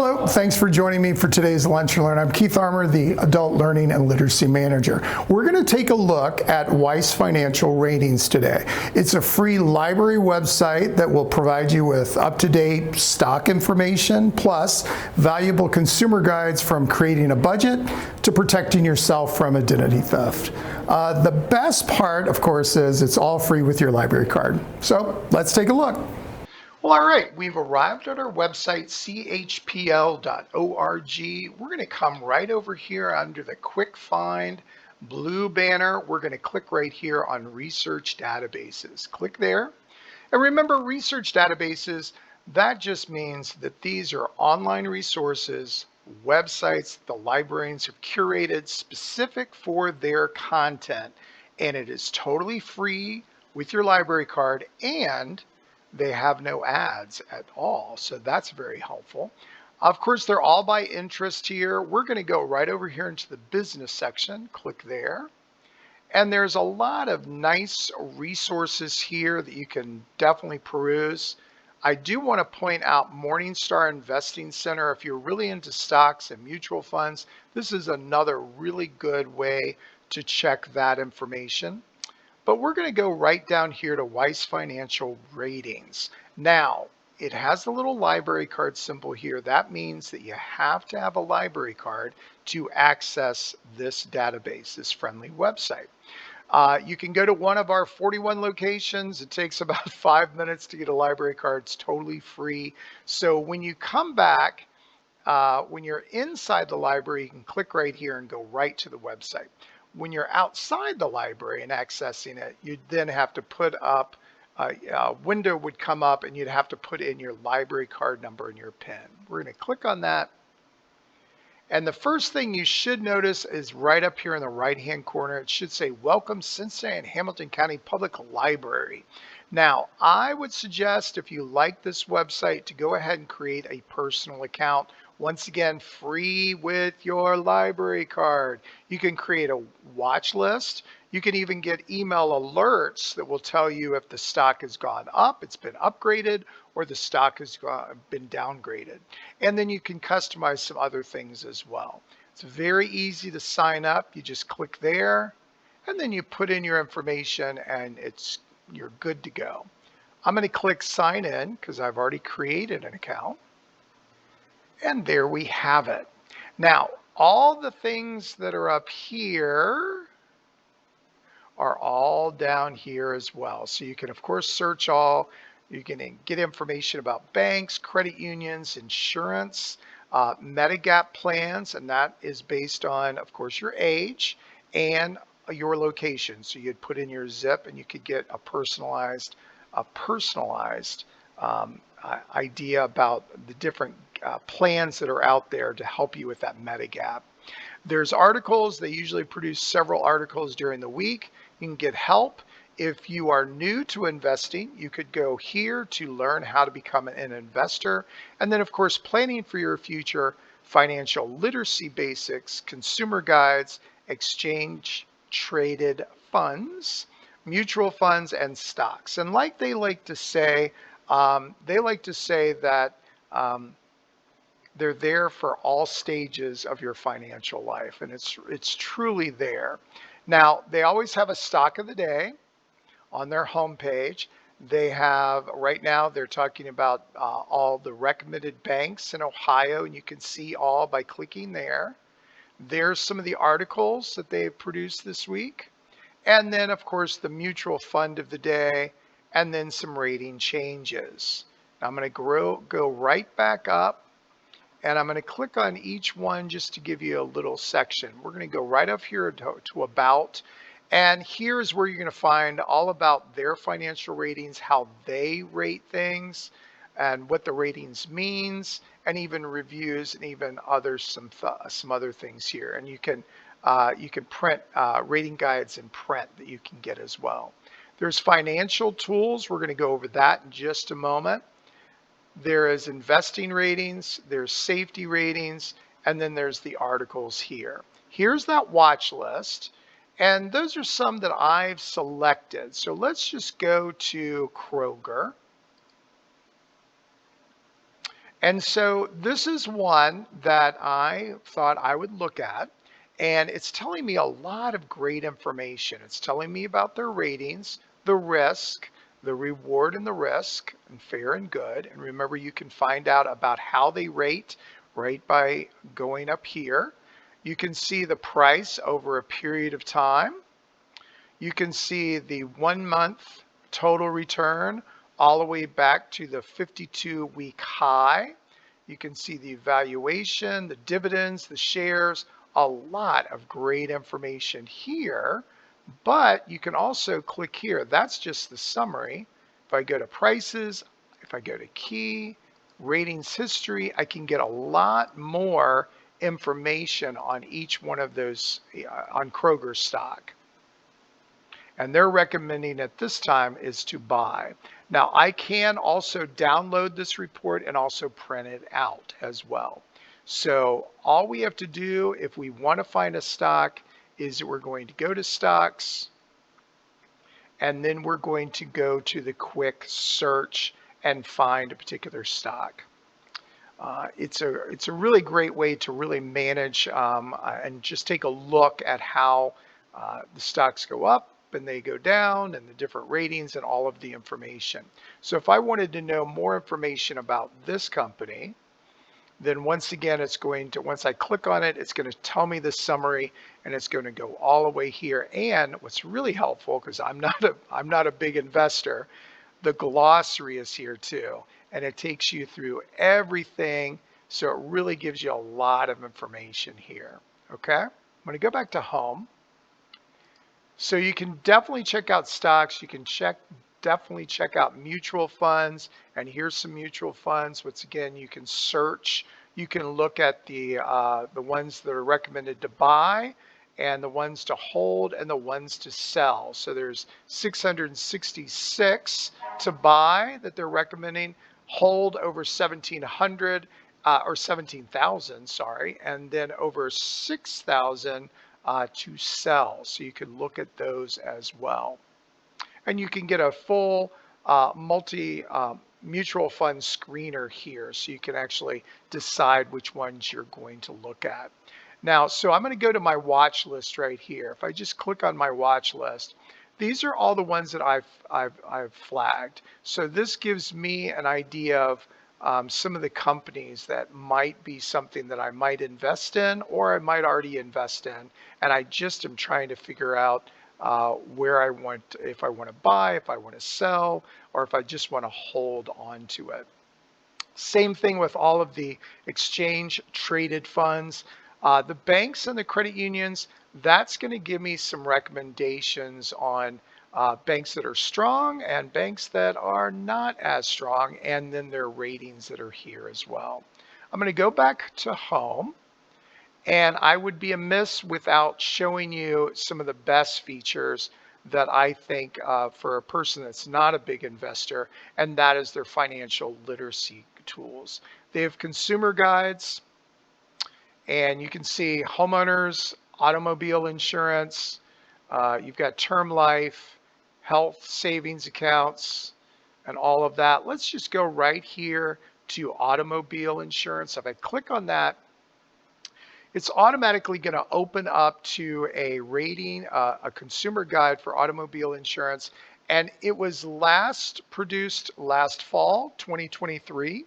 Hello, thanks for joining me for today's Lunch and Learn. I'm Keith Armour, the Adult Learning and Literacy Manager. We're going to take a look at Weiss Financial Ratings today. It's a free library website that will provide you with up-to-date stock information, plus valuable consumer guides from creating a budget to protecting yourself from identity theft. The best part, of course, is it's all free with your library card. So let's take a look. Well, all right, we've arrived at our website, chpl.org. We're going to come right over here under the Quick Find blue banner. We're going to click right here on Research Databases. Click there. And remember, research databases, that just means that these are online resources, websites the librarians have curated specific for their content. And it is totally free with your library card, and they have no ads at all, so that's very helpful. Of course, they're all by interest here. We're going to go right over here into the business section, click there. And there's a lot of nice resources here that you can definitely peruse. I do want to point out Morningstar Investing Center. If you're really into stocks and mutual funds, this is another really good way to check that information. But we're going to go right down here to Weiss Financial Ratings. Now, it has the little library card symbol here. That means that you have to have a library card to access this database, this friendly website. You can go to one of our 41 locations. It takes about 5 minutes to get a library card. It's totally free. So when you come back, when you're inside the library, you can click right here and go right to the website. When you're outside the library and accessing it, you'd then have to put up, a window would come up and you'd have to put in your library card number and your PIN. We're going to click on that. And the first thing you should notice is right up here in the right-hand corner, it should say, Welcome Cincinnati and Hamilton County Public Library. Now, I would suggest, if you like this website, to go ahead and create a personal account. Once again, free with your library card. You can create a watch list. You can even get email alerts that will tell you if the stock has gone up, it's been upgraded, or the stock has been downgraded. And then you can customize some other things as well. It's very easy to sign up. You just click there, and then you put in your information, and you're good to go. I'm going to click sign in because I've already created an account. And there we have it. Now, all the things that are up here are all down here as well. So you can, of course, search all. You can get information about banks, credit unions, insurance, Medigap plans, and that is based on, of course, your age and your location. So you'd put in your zip and you could get a personalized idea about the different plans that are out there to help you with that Medigap. There's articles. They usually produce several articles during the week. You can get help. If you are new to investing, you could go here to learn how to become an investor. And then, of course, planning for your future, financial literacy basics, consumer guides, exchange traded funds, mutual funds, and stocks. And like they like to say that they're there for all stages of your financial life, and it's truly there. Now, they always have a stock of the day on their homepage. They have, right now, they're talking about all the recommended banks in Ohio, and you can see all by clicking there. There's some of the articles that they've produced this week. And then, of course, the mutual fund of the day, and then some rating changes. Now, I'm going to go right back up, and I'm going to click on each one just to give you a little section. We're going to go right up here to About, and here's where you're going to find all about their financial ratings, how they rate things, and what the ratings means, and even reviews, and even some other things here. And you can print rating guides in print that you can get as well. There's financial tools. We're going to go over that in just a moment. There is investing ratings, there's safety ratings, and then there's the articles here. Here's that watch list, and those are some that I've selected. So let's just go to Kroger. And so this is one that I thought I would look at, and it's telling me a lot of great information. It's telling me about their ratings, the risk, the reward and the risk, and fair and good. And remember, you can find out about how they rate right by going up here. You can see the price over a period of time. You can see the 1 month total return all the way back to the 52-week high. You can see the valuation, the dividends, the shares, a lot of great information here. But you can also click here. That's just the summary. If I go to prices, if I go to key, ratings history, I can get a lot more information on each one of those on Kroger stock. And they're recommending at this time is to buy. Now, I can also download this report and also print it out as well. So all we have to do if we want to find a stock is that we're going to go to stocks, and then we're going to go to the quick search and find a particular stock. It's a really great way to really manage and just take a look at how the stocks go up and they go down and the different ratings and all of the information. So if I wanted to know more information about this company, then once again, once I click on it, it's going to tell me the summary, and it's going to go all the way here. And what's really helpful, because I'm not a big investor, the glossary is here too, and it takes you through everything. So it really gives you a lot of information here. Okay, I'm going to go back to home. So you can definitely check out stocks. You can definitely check out mutual funds. And here's some mutual funds. Once again, you can search. You can look at the ones that are recommended to buy, and the ones to hold, and the ones to sell. So there's 666 to buy that they're recommending, hold over 1,700 or 17,000, sorry, and then over 6,000 to sell. So you can look at those as well. And you can get a full multi mutual fund screener here, so you can actually decide which ones you're going to look at. Now, so I'm going to go to my watch list right here. If I just click on my watch list, these are all the ones that I've flagged. So this gives me an idea of some of the companies that might be something that I might invest in, or I might already invest in, and I just am trying to figure out where I want, if I want to buy, if I want to sell, or if I just want to hold on to it. Same thing with all of the exchange traded funds. The banks and the credit unions, that's going to give me some recommendations on banks that are strong and banks that are not as strong, and then their ratings that are here as well. I'm going to go back to home, and I would be amiss without showing you some of the best features that I think for a person that's not a big investor, and that is their financial literacy tools. They have consumer guides, and you can see homeowners, automobile insurance, you've got term life, health savings accounts, and all of that. Let's just go right here to automobile insurance. If I click on that, it's automatically going to open up to a rating, a consumer guide for automobile insurance. And it was produced last fall, 2023.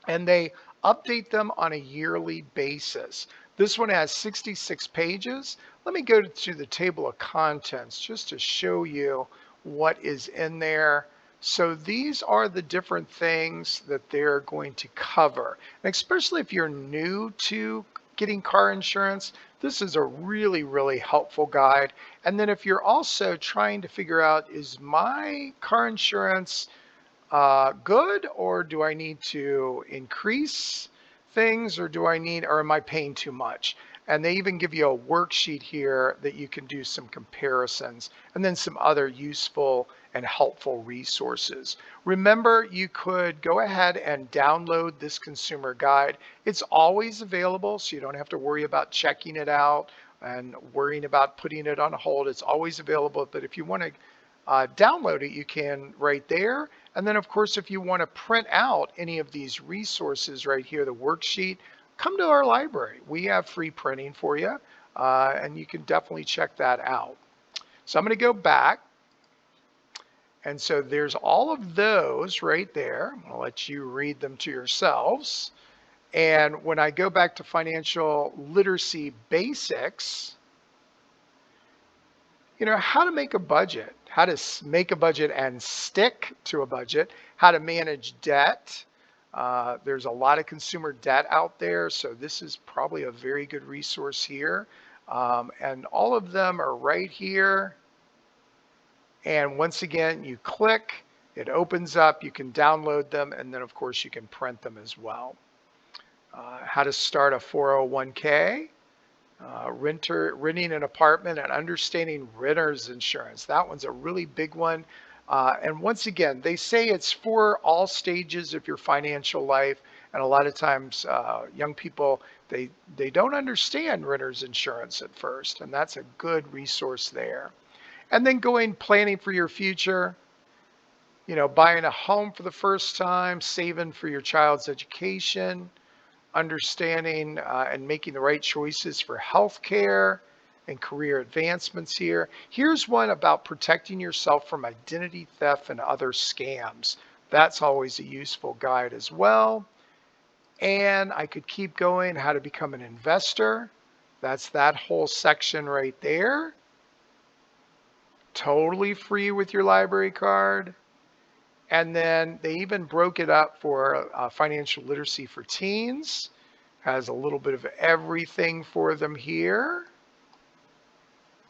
And they update them on a yearly basis. This one has 66 pages. Let me go to the table of contents just to show you what is in there. So these are the different things that they're going to cover. And especially if you're new to getting car insurance, this is a really, really helpful guide. And then if you're also trying to figure out, is my car insurance good, or do I need to increase things, or am I paying too much? And they even give you a worksheet here that you can do some comparisons, and then some other useful and helpful resources. Remember, you could go ahead and download this consumer guide. It's always available, so you don't have to worry about checking it out and worrying about putting it on hold. It's always available, but if you want to download it, you can right there. And then, of course, if you want to print out any of these resources right here, the worksheet, come to our library. We have free printing for you, and you can definitely check that out. So I'm going to go back. And so there's all of those right there. I'm going to let you read them to yourselves. And when I go back to financial literacy basics, how to make a budget, how to make a budget and stick to a budget, how to manage debt. There's a lot of consumer debt out there, so this is probably a very good resource here. And all of them are right here. And once again, you click, it opens up, you can download them, and then of course you can print them as well. How to start a 401k. Renting an apartment and understanding renter's insurance. That one's a really big one. And once again, they say it's for all stages of your financial life. And a lot of times young people, they don't understand renter's insurance at first. And that's a good resource there. And then planning for your future, buying a home for the first time, saving for your child's education, understanding and making the right choices for healthcare and career advancements here. Here's one about protecting yourself from identity theft and other scams. That's always a useful guide as well. And I could keep going, how to become an investor. That's that whole section right there. Totally free with your library card. And then they even broke it up for financial literacy for teens. Has a little bit of everything for them here.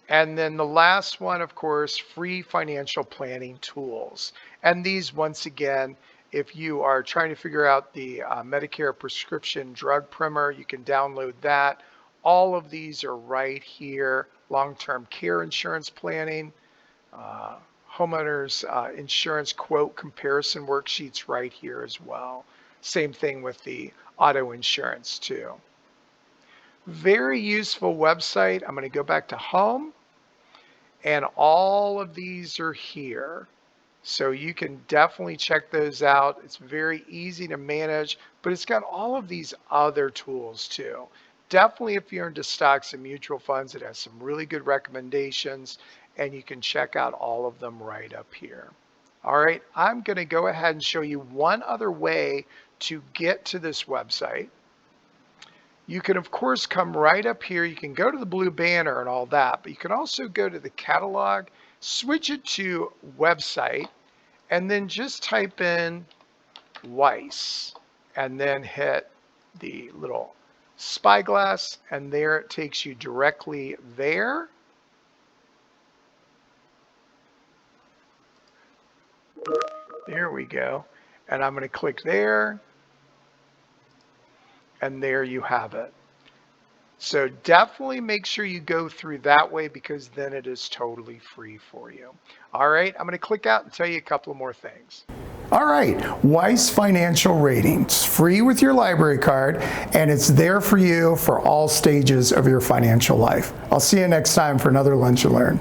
And then the last one, of course, free financial planning tools. And these, once again, if you are trying to figure out the Medicare prescription drug primer, you can download that. All of these are right here. Long-term care insurance planning. Homeowners insurance quote comparison worksheets right here as well. Same thing with the auto insurance too. Very useful website. I'm going to go back to home, and all of these are here. So you can definitely check those out. It's very easy to manage, but it's got all of these other tools too. Definitely if you're into stocks and mutual funds, it has some really good recommendations, and you can check out all of them right up here. All right, I'm going to go ahead and show you one other way to get to this website. You can, of course, come right up here. You can go to the blue banner and all that, but you can also go to the catalog, switch it to website, and then just type in Weiss, and then hit the little spyglass, and there it takes you directly there. There we go. And I'm going to click there. And there you have it. So definitely make sure you go through that way, because then it is totally free for you. All right, I'm going to click out and tell you a couple of more things. All right, Weiss Financial Ratings, free with your library card, and it's there for you for all stages of your financial life. I'll see you next time for another Lunch and Learn.